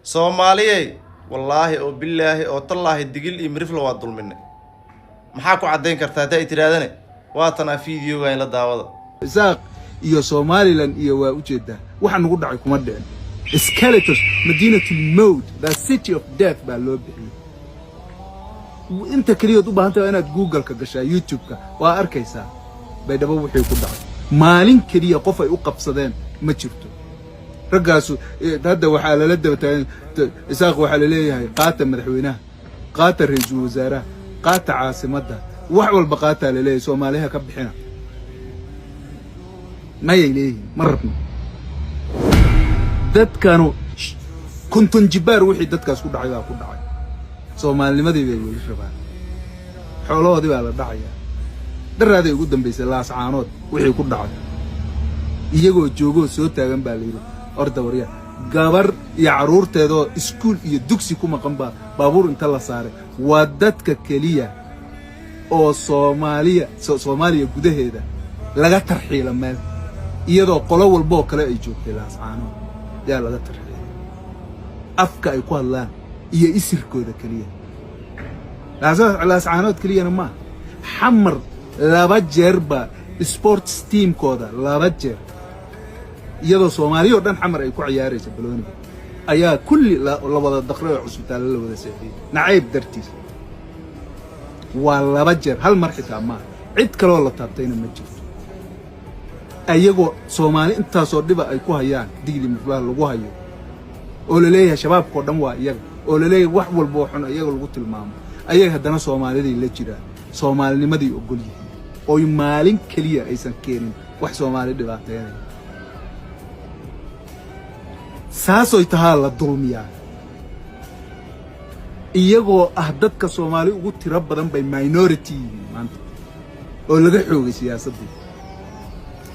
Soomaaliye wallahi oo billahi oo tallahi digil iyo mirifla waa dulminay maxaa ku cadeyn kartaa taa tiraadane waatana fiidiyowga in la daawado Isaaq iyo Somaliland iyo waa u jeedaa waxa nagu dhacay kuma dhicin Skeletons Madinatul Maut the city of death baa loo bixiyay inta kaliya u baahan tahay inaad Google ka gashaa YouTube-ka waa arkaysaa baydhabo wixii ku dhacay maalin kaliya qof ay u qabsadeen ma jirto ragaasu hadda waxa la dabtaan Isaaq waxa la leeyahay qaata madaxweynaha qaata ra'iisul wasaaraha qaata caasimadda wax walba qaata la leeyahay Soomaaliya ka bixina ma yeelay marabno dadkanu kuntan jibaar wixii dadkaas ku dhacay baa ku dhacay Soomaalinimadii bay weli rabaan xoolahoodii baa la dhacaya daraaday ugu dambeysay laas caanood wixii ku dhacay iyagoo joogo soo taagan baa la yiri orda wariya gabar iyo caruurteedo iskuul iyo dugsi ku maqan baabuur inta la saaray waa dadka kaliya oo Soomaaliya gudaheeda laga tarxiila meel iyadoo qolo walba oo kale ay joogtay laas caanood yaa laga tarxiila afka ay ku hadlaan iyo isirkooda kaliya laas caanood kaliyana ma xamar laba jeer ba sports team kooda laba jeer iyadoo Soomaaliya oo dhan xamar ay ku ciyaarayso balooniga ayaa kulli la wada dakhray cusbitaal la wada seexiyay nacayb dartiis waa laba jeer hal mar xitaa ma cid kale oo la taabtayna ma jirto ayagoo Soomaali intaas oo dhiba ay ku hayaan digli muflaa lagu hayo oo la leeyahay shabaabko dhan waa iyaga oo la leeyahay wax walba oo xun iyaga lagu tilmaamo ayaga haddana Soomaalidii la jiraan Soomaalinimadii ogol yihiin oo maalin kaliya aysan keenin wax Soomaali dhibaateynaya saasoy tahay la dulmiyaa iyagoo dadka Soomaali ugu tiro badan bay minority maanta oo laga xoogay siyaasadda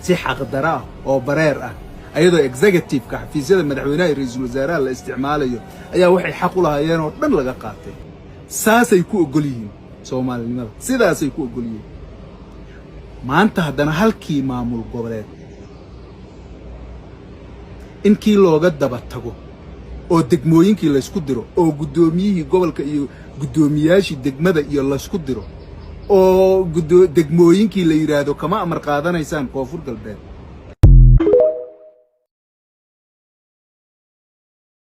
si xaq dara oo bareer ah ayadoo executive ka xafiisyada madaxweynaha iyo ra'iisul wasaaraha la isticmaalayo ayaa waxay xaq u lahaayeen oo dhan laga qaatay saasay ku ogol yihiin Soomaalinimada sidaasay ku ogol yihiin maanta haddana halkii maamul goboleed inkii looga daba tago oo degmooyinkii la isku diro oo gudoomiyihii gobolka iyo gudoomiyaashii degmada iyo la isku diro oo degmooyinkii la yiraahdo kama amar qaadanaysaan koonfur galbeed